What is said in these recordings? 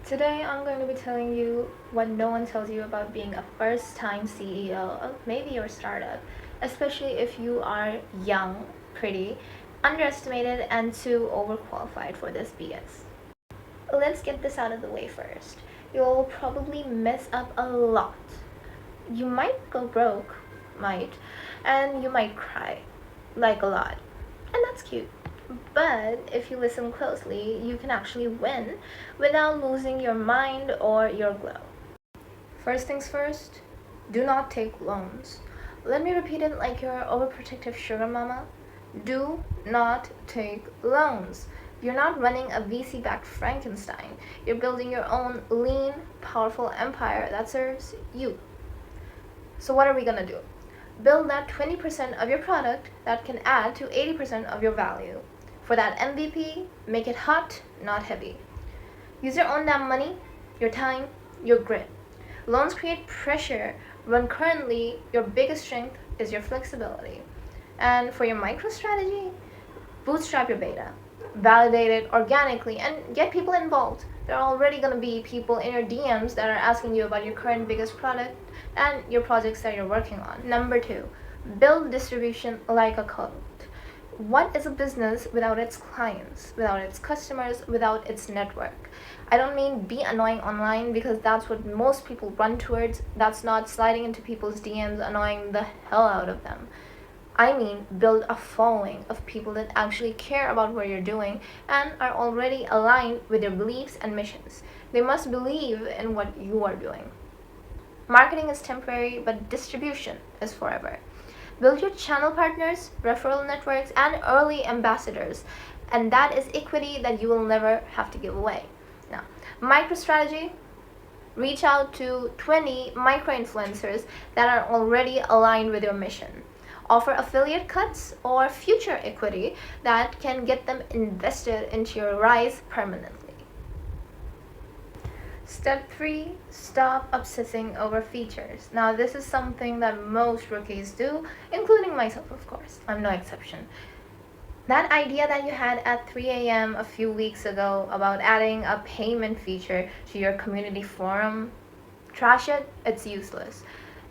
Today, I'm going to be telling you what no one tells you about being a first time CEO of maybe your startup, especially if you are young, pretty, underestimated, and too overqualified for this BS. Let's get this out of the way first. You'll probably mess up a lot. You might go broke, and you might cry, like a lot. And that's cute. But if you listen closely, you can actually win without losing your mind or your glow. First things first, do not take loans. Let me repeat it like your overprotective sugar mama. Do not take loans. You're not running a VC backed Frankenstein. You're building your own lean, powerful empire that serves you. So, what are we gonna do? Build that 20% of your product that can add to 80% of your value. For that MVP, make it hot, not heavy. Use your own damn money, your time, your grit. Loans create pressure when currently your biggest strength is your flexibility. And for your micro strategy, bootstrap your beta, validate it organically, and get people involved. There are already going to be people in your DMs that are asking you about your current biggest product and your projects that you're working on. Number 2, build distribution like a cult. What is a business without its clients, without its customers, without its network? I don't mean be annoying online because that's what most people run towards. That's not sliding into people's DMs, annoying the hell out of them. I mean, build a following of people that actually care about what you're doing and are already aligned with your beliefs and missions. They must believe in what you are doing. Marketing is temporary, but distribution is forever. Build your channel partners, referral networks, and early ambassadors, and that is equity that you will never have to give away. Now, MicroStrategy, reach out to 20 micro-influencers that are already aligned with your mission. Offer affiliate cuts or future equity that can get them invested into your rise permanently. Step 3, stop obsessing over features. Now, this is something that most rookies do, including myself, of course. I'm no exception. That idea that you had at 3 a.m. a few weeks ago about adding a payment feature to your community forum, trash it, it's useless.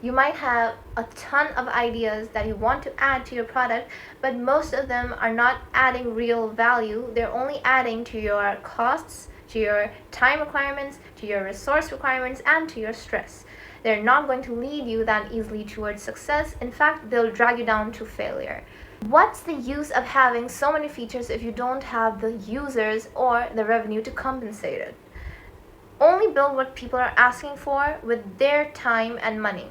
You might have a ton of ideas that you want to add to your product, but most of them are not adding real value. They're only adding to your costs, to your time requirements, to your resource requirements, and to your stress. They're not going to lead you that easily towards success. In fact, they'll drag you down to failure. What's the use of having so many features if you don't have the users or the revenue to compensate it? Only build what people are asking for with their time and money.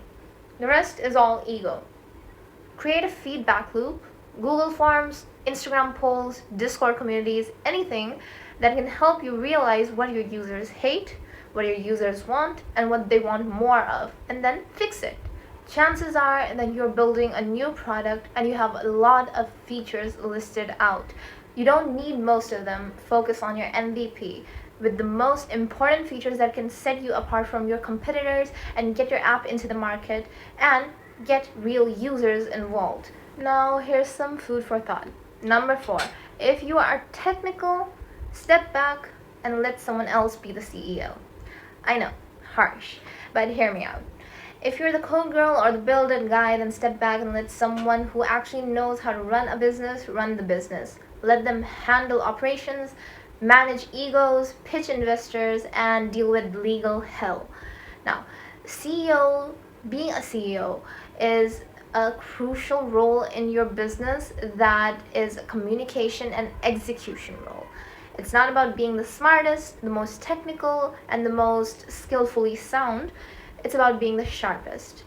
The rest is all ego. Create a feedback loop, Google Forms, Instagram polls, Discord communities, anything that can help you realize what your users hate, what your users want, and what they want more of, and then fix it. Chances are that you're building a new product and you have a lot of features listed out. You don't need most of them. Focus on your MVP with the most important features that can set you apart from your competitors and get your app into the market and get real users involved. Now, here's some food for thought. Number 4, if you are technical, step back and let someone else be the CEO. I know, harsh, but hear me out. If you're the code girl or the build it guy, then step back and let someone who actually knows how to run a business run the business. Let them handle operations, manage egos, pitch investors, and deal with legal hell. Now, being a CEO is a crucial role in your business that is a communication and execution role. It's not about being the smartest, the most technical, and the most skillfully sound. It's about being the sharpest.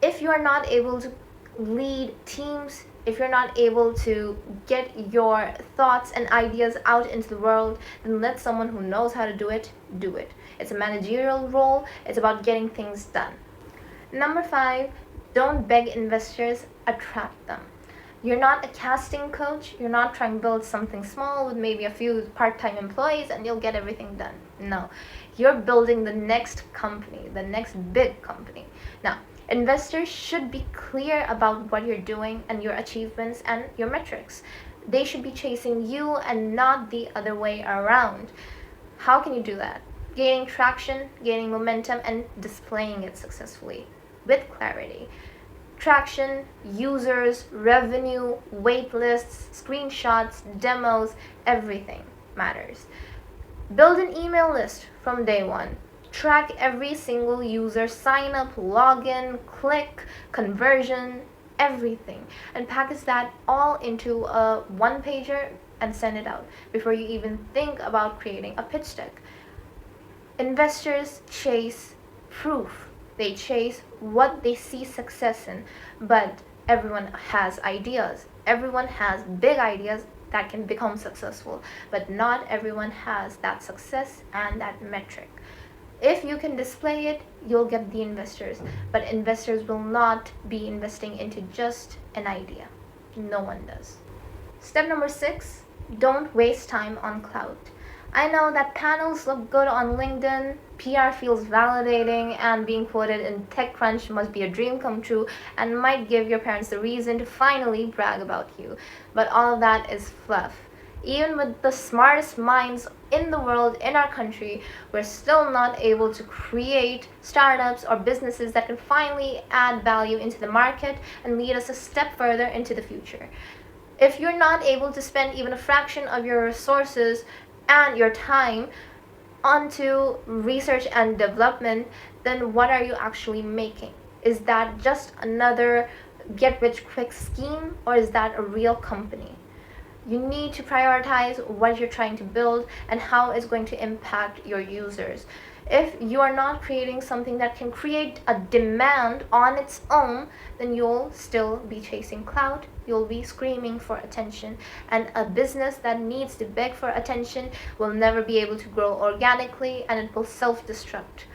If you are not able to lead teams, if you're not able to get your thoughts and ideas out into the world, then let someone who knows how to do it do it. It's a managerial role. It's about getting things done. Number 5, don't beg investors, attract them. You're not a casting coach. You're not trying to build something small with maybe a few part-time employees and you'll get everything done. No, you're building the next company, the next big company. Now, investors should be clear about what you're doing and your achievements and your metrics. They should be chasing you and not the other way around. How can you do that? gaining traction, gaining momentum, and displaying it successfully with clarity. Traction, users, revenue, wait lists, screenshots, demos, everything matters. Build an email list from day one. Track every single user sign up, login, click, conversion, everything, and package that all into a one pager and send it out before you even think about creating a pitch deck. Investors chase proof. They chase what they see success in, but everyone has ideas. Everyone has big ideas that can become successful, but not everyone has that success and that metric. If you can display it, you'll get the investors, but investors will not be investing into just an idea. No one does. Step number 6, don't waste time on clout. I know that panels look good on LinkedIn, PR feels validating, and being quoted in TechCrunch must be a dream come true and might give your parents the reason to finally brag about you. But all of that is fluff. Even with the smartest minds in the world, in our country, we're still not able to create startups or businesses that can finally add value into the market and lead us a step further into the future. If you're not able to spend even a fraction of your resources and your time onto research and development, then what are you actually making? Is that just another get rich quick scheme, or is that a real company? You need to prioritize what you're trying to build and how it's going to impact your users. If you are not creating something that can create a demand on its own, then you'll still be chasing clout. You'll be screaming for attention. And a business that needs to beg for attention will never be able to grow organically, and it will self-destruct.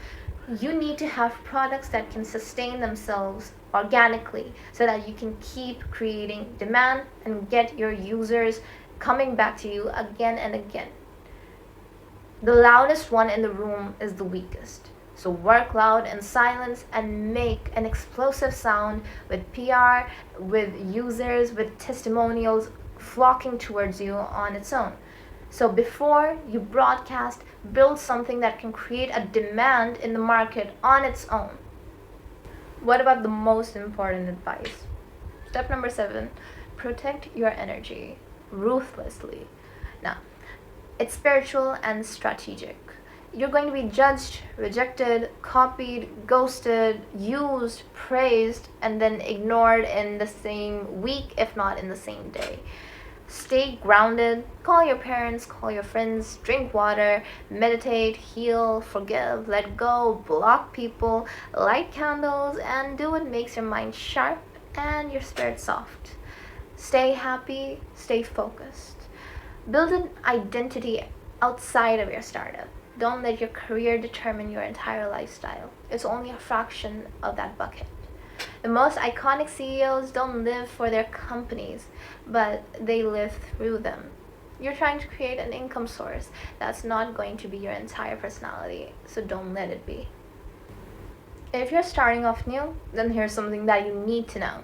You need to have products that can sustain themselves organically so that you can keep creating demand and get your users coming back to you again and again. The loudest one in the room is the weakest. So work loud in silence and make an explosive sound with PR, with users, with testimonials flocking towards you on its own. So before you broadcast, build something that can create a demand in the market on its own. What about the most important advice? Step number 7, protect your energy ruthlessly. Now, it's spiritual and strategic. You're going to be judged, rejected, copied, ghosted, used, praised, and then ignored in the same week, if not in the same day. Stay grounded, call your parents, call your friends, drink water, meditate, heal, forgive, let go, block people, light candles, and do what makes your mind sharp and your spirit soft. Stay happy, stay focused. Build an identity outside of your startup. Don't let your career determine your entire lifestyle. It's only a fraction of that bucket. The most iconic CEOs don't live for their companies, but they live through them. You're trying to create an income source that's not going to be your entire personality, so don't let it be. If you're starting off new, then here's something that you need to know.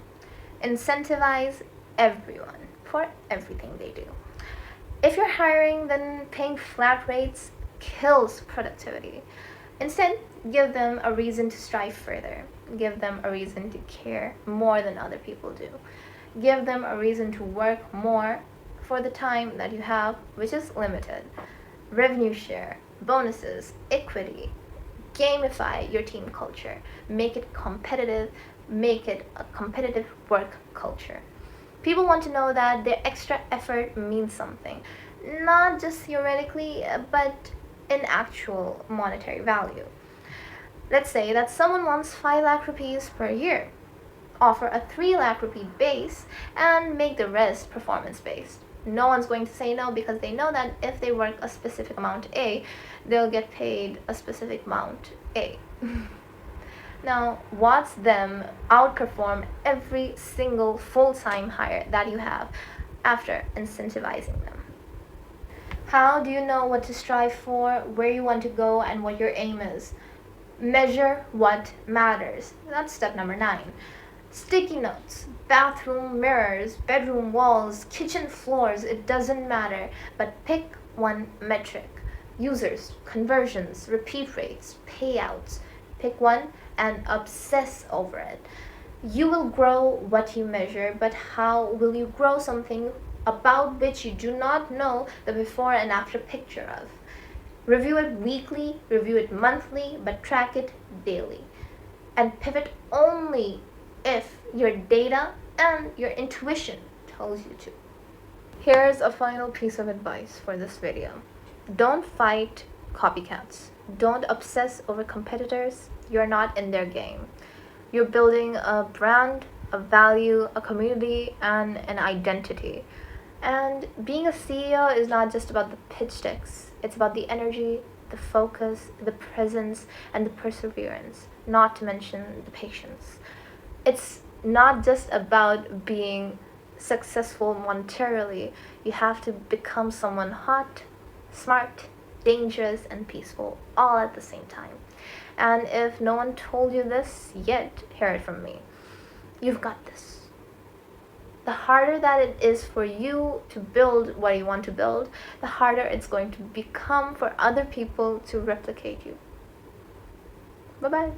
Incentivize everyone for everything they do. If you're hiring, then paying flat rates kills productivity. Instead, give them a reason to strive further. Give them a reason to care more than other people do. Give them a reason to work more for the time that you have, which is limited. Revenue share, bonuses, equity. Gamify your team culture. Make it competitive. Make it a competitive work culture. People want to know that their extra effort means something, not just theoretically, but in actual monetary value. Let's say that someone wants 5 lakh rupees per year. Offer a 3 lakh rupee base and make the rest performance based. No one's going to say no because they know that if they work a specific amount A, they'll get paid a specific amount A. Now, watch them outperform every single full-time hire that you have after incentivizing them. How do you know what to strive for, where you want to go, and what your aim is? Measure what matters. That's step number 9. Sticky notes, bathroom mirrors, bedroom walls, kitchen floors, it doesn't matter, but pick one metric. users, conversions, repeat rates, payouts. Pick one and obsess over it. You will grow what you measure, but how will you grow something about which you do not know the before and after picture of? Review it weekly, review it monthly, but track it daily. And pivot only if your data and your intuition tells you to. Here's a final piece of advice for this video. Don't fight copycats. Don't obsess over competitors. You're not in their game. You're building a brand, a value, a community, and an identity. And being a CEO is not just about the pitch decks. It's about the energy, the focus, the presence, and the perseverance, not to mention the patience. It's not just about being successful monetarily. You have to become someone hot, smart, dangerous, and peaceful all at the same time. And if no one told you this yet, hear it from me. You've got this. The harder that it is for you to build what you want to build, the harder it's going to become for other people to replicate you. Bye bye.